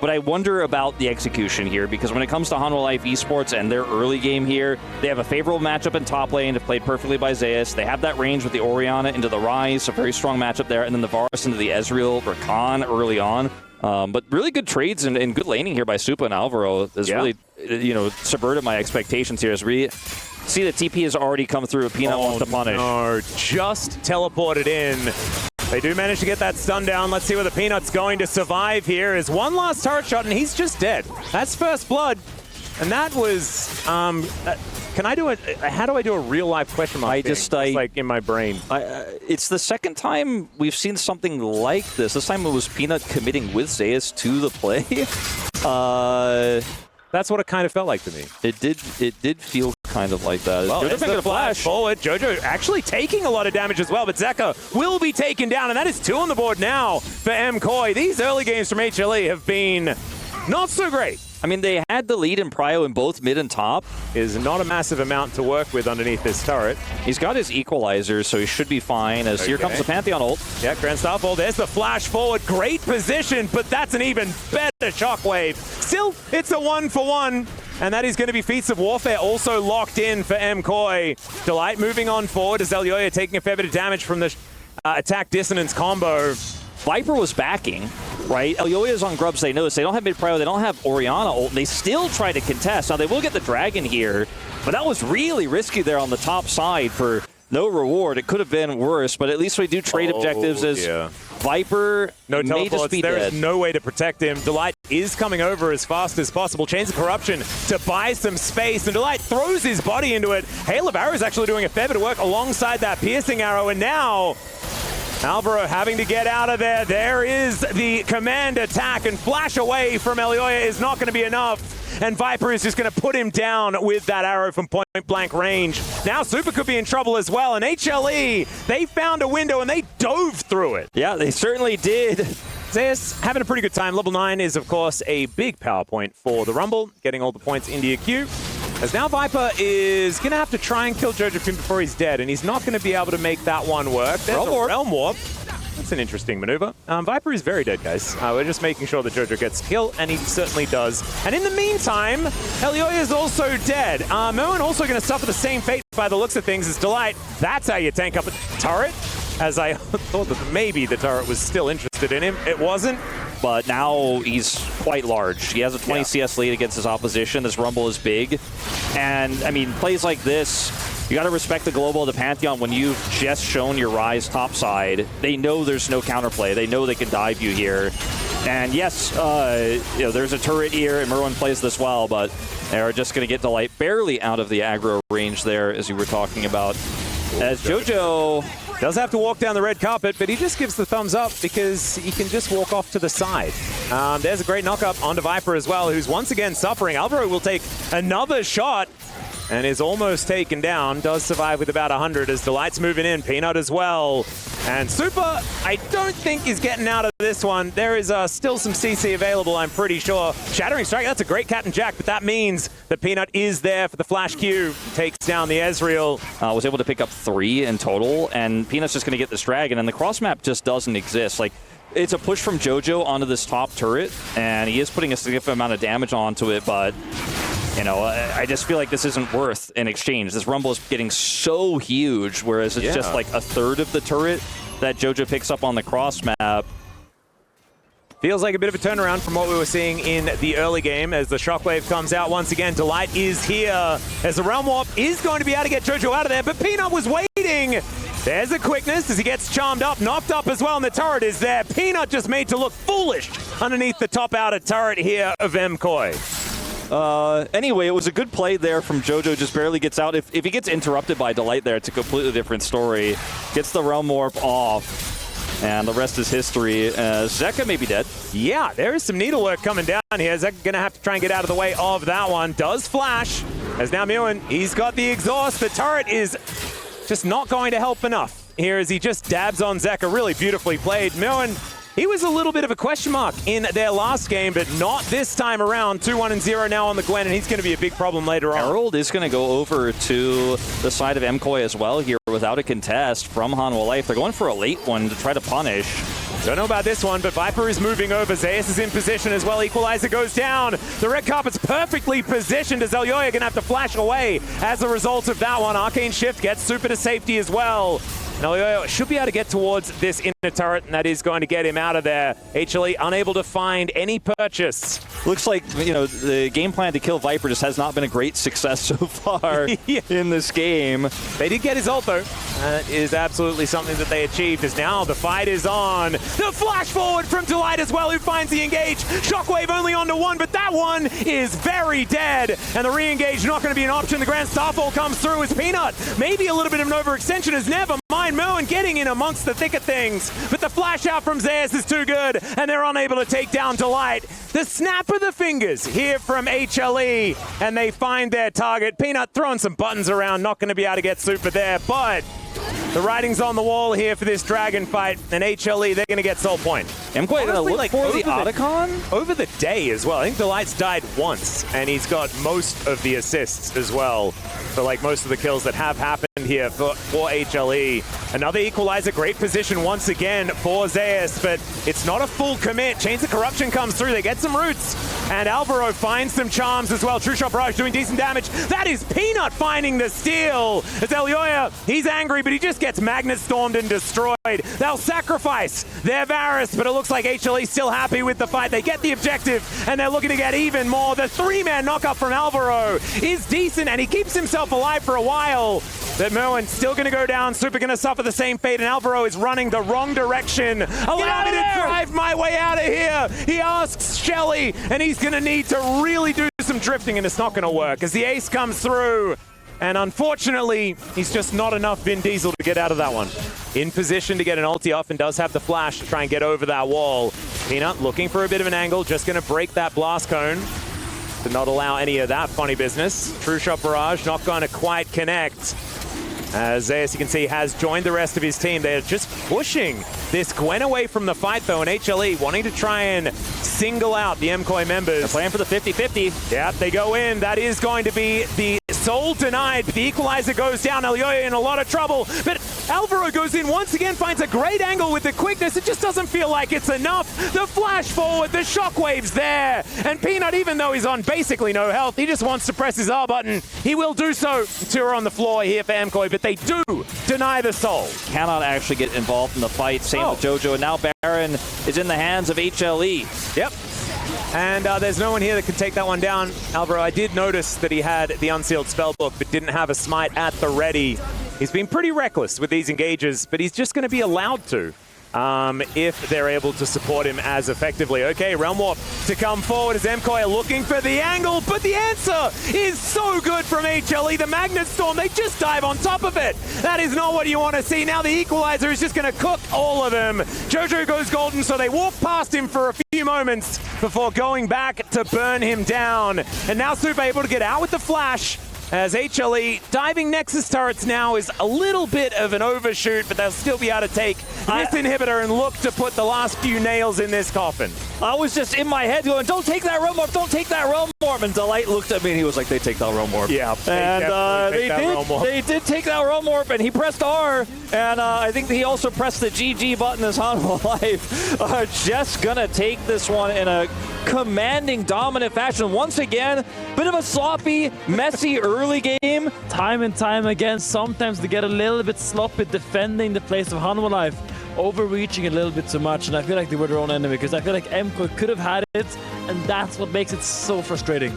but I wonder about the execution here, because when it comes to Hanwha Life Esports and their early game here, they have a favorable matchup in top lane. They've played perfectly by Zeus. They have that range with the Orianna into the Ryze, a very strong matchup there, and then the Varus into the Ezreal, Rakan early on. But really good trades and good laning here by Supa and Alvaro has really, subverted my expectations here. As we see the TP has already come through. Peanut wants to punish. No, just teleported in. They do manage to get that stun down. Let's see whether Peanut's going to survive here. Is one last turret shot, and he's just dead. That's first blood. And that was, can I do it? How do I do a real life question mark? It's like in my brain. It's the second time we've seen something like this. This time it was Peanut committing with Zeus to the play. That's what it kind of felt like to me. It did feel kind of like that. Well, Jojo's making a flash forward. Jojo actually taking a lot of damage as well, but Zeka will be taken down, and that is 2 on the board now for MKOI. These early games from HLE have been not so great. I mean, they had the lead in prio in both mid and top. Is not a massive amount to work with underneath this turret. He's got his equalizer, so he should be fine. As here comes the Pantheon ult. Yeah, Grand Starfall. There's the flash forward. Great position, but that's an even better shockwave. Still, it's a 1-for-1. And that is going to be Feats of Warfare also locked in for MKOI. Delight moving on forward as Elyoya taking a fair bit of damage from the attack dissonance combo. Viper was backing, right? Elyoya's on Grubs, they know this. They don't have mid-prio, they don't have Orianna ult. They still try to contest. Now, they will get the Dragon here, but that was really risky there on the top side for no reward. It could have been worse, but at least we do trade objectives as Viper may just be dead. There is no way to protect him. Delight is coming over as fast as possible. Chains of Corruption to buy some space, and Delight throws his body into it. Hail of Arrow is actually doing a fair bit of work alongside that Piercing Arrow, and now Alvaro having to get out of there. There is the command attack, and flash away from Elyoya is not going to be enough. And Viper is just going to put him down with that arrow from point blank range. Now Supa could be in trouble as well. And HLE, they found a window and they dove through it. Yeah, they certainly did. Zeus having a pretty good time. Level 9 is, of course, a big power point for the Rumble, getting all the points into your queue. As now Viper is going to have to try and kill Jojo before he's dead, and he's not going to be able to make that one work. There's a Realm Warp. That's an interesting maneuver. Viper is very dead, guys. We're just making sure that Jojo gets a kill, and he certainly does. And in the meantime, Elyoya is also dead. Merwin also going to suffer the same fate by the looks of things as Delight. That's how you tank up a turret. As I thought that maybe the turret was still interested in him. It wasn't. But now he's quite large. He has a 20 CS lead against his opposition. This Rumble is big. And, I mean, plays like this, you got to respect the global of the Pantheon when you've just shown your Ryze topside. They know there's no counterplay. They know they can dive you here. And yes, there's a turret here, and Merwin plays this well, but they're just going to get Delight barely out of the aggro range there, as you were talking about. As Jojo does have to walk down the red carpet, but he just gives the thumbs up because he can just walk off to the side. There's a great knock-up onto Viper as well, who's once again suffering. Alvaro will take another shot and is almost taken down. Does survive with about 100 as Delight's moving in. Peanut as well. And Supa, I don't think is getting out of this one. There is still some CC available, I'm pretty sure. Shattering Strike, that's a great Captain Jack, but that means that Peanut is there for the flash Q. Takes down the Ezreal. Was able to pick up 3 in total, and Peanut's just going to get this dragon, and the cross map just doesn't exist. Like, it's a push from Jojo onto this top turret, and he is putting a significant amount of damage onto it, but I just feel like this isn't worth an exchange. This Rumble is getting so huge, whereas it's just like a third of the turret that Jojo picks up on the cross map. Feels like a bit of a turnaround from what we were seeing in the early game as the Shockwave comes out once again. Delight is here as the Realm Warp is going to be able to get Jojo out of there, but Peanut was waiting. There's a quickness as he gets charmed up, knocked up as well, and the turret is there. Peanut just made to look foolish underneath the top outer turret here of MKOI. Anyway, it was a good play there from Jojo, just barely gets out. If he gets interrupted by Delight there, it's a completely different story. Gets the Realm Warp off, and the rest is history. Zeka may be dead. Yeah, there is some needlework coming down here. Zeka going to have to try and get out of the way of that one. Does flash, as now Merwin, he's got the exhaust. The turret is just not going to help enough here as he just dabs on Zeka. Really beautifully played. Merwin, he was a little bit of a question mark in their last game, but not this time around. 2-1-0 now on the Gwen, and he's going to be a big problem later on. Harold is going to go over to the side of MKOI as well here without a contest from Hanwha Life. They're going for a late one to try to punish. Don't know about this one, but Viper is moving over. Zeus is in position as well. Equalizer goes down. The red carpet's perfectly positioned as Elyoya going to have to flash away as a result of that one. Arcane Shift gets Super to safety as well. And Elyoya should be able to get towards this inner turret, and that is going to get him out of there. HLE unable to find any purchase. Looks like, the game plan to kill Viper just has not been a great success so far in this game. They did get his ult, though. That is absolutely something that they achieved, as now the fight is on. The flash forward from Delight as well, who finds the engage. Shockwave only onto one, but that one is very dead. And the re-engage not going to be an option. The Grand Starfall comes through as Peanut. Maybe a little bit of an overextension is never mind. Merwin getting in amongst the thick of things. But the flash out from Zeus is too good, and they're unable to take down Delight. The snap of the fingers here from HLE, and they find their target. Peanut throwing some buttons around, not going to be able to get super there, but the writing's on the wall here for this Dragon fight, and HLE, they're going to get Soul Point. I'm quite going to look for the Otacon? Over the day as well. I think Delight's died once, and he's got most of the assists as well for most of the kills that have happened here for HLE. Another equalizer, great position once again for Zeus, but it's not a full commit. Chains of Corruption comes through, they get some roots, and Alvaro finds some charms as well. True Shot Barrage doing decent damage. That is Peanut finding the steal. As Elyoya, he's angry, but he just gets Magnet Stormed and destroyed. They'll sacrifice their Varus, but it looks like HLE still happy with the fight. They get the objective, and they're looking to get even more. The three-man knockup from Alvaro is decent, and he keeps himself alive for a while. But Merwin's still going to go down. Super going to suffer the same fate, and Alvaro is running the wrong direction. Allow me to drive my way out of here. He asks Shelly, and he's going to need to really do some drifting, and it's not going to work as the ace comes through. And unfortunately, he's just not enough Vin Diesel to get out of that one. In position to get an ulti off and does have the flash to try and get over that wall. Peanut looking for a bit of an angle, just going to break that blast cone to not allow any of that funny business. True Shot Barrage not going to quite connect. As Zeus, you can see, has joined the rest of his team. They're just pushing this Gwen away from the fight, though, and HLE wanting to try and single out the MCOI members. They're playing for the 50-50. Yeah, they go in. That is going to be the soul denied. The equalizer goes down. Elyoya in a lot of trouble, but Alvaro goes in once again, finds a great angle with the quickness. It just doesn't feel like it's enough. The flash forward, the shockwave's there, and Peanut, even though he's on basically no health, he just wants to press his R button. He will do so. Two are on the floor here for MCOI, but they do deny the soul. Cannot actually get involved in the fight. Same with Jojo, and now Baron is in the hands of HLE. Yep. And there's no one here that can take that one down. Alvaro, I did notice that he had the unsealed spellbook, but didn't have a smite at the ready. He's been pretty reckless with these engages, but he's just going to be allowed to if they're able to support him as effectively. Okay, Realm Warp to come forward as MCOI are looking for the angle, but the answer is so good from HLE. The Magnet Storm, they just dive on top of it. That is not what you want to see. Now the equalizer is just going to cook all of them. Jojo goes golden, so they walk past him for a few moments before going back to burn him down. And now Super able to get out with the flash, as HLE diving Nexus turrets now is a little bit of an overshoot, but they'll still be able to take this inhibitor and look to put the last few nails in this coffin. I was just in my head going, don't take that Realm Warp, don't take that Realm Warp. And Delight looked at me and he was like, they take that Realm Warp. Yeah, they did take that Realm Warp, and he pressed R, and I think he also pressed the GG button as Hanwha Life are just going to take this one in a commanding, dominant fashion. Once again, bit of a sloppy, messy early game. Time and time again, sometimes they get a little bit sloppy defending the place of Hanwha Life, overreaching a little bit too much, and I feel like they were their own enemy, because I feel like MCOI could have had it, and that's what makes it so frustrating.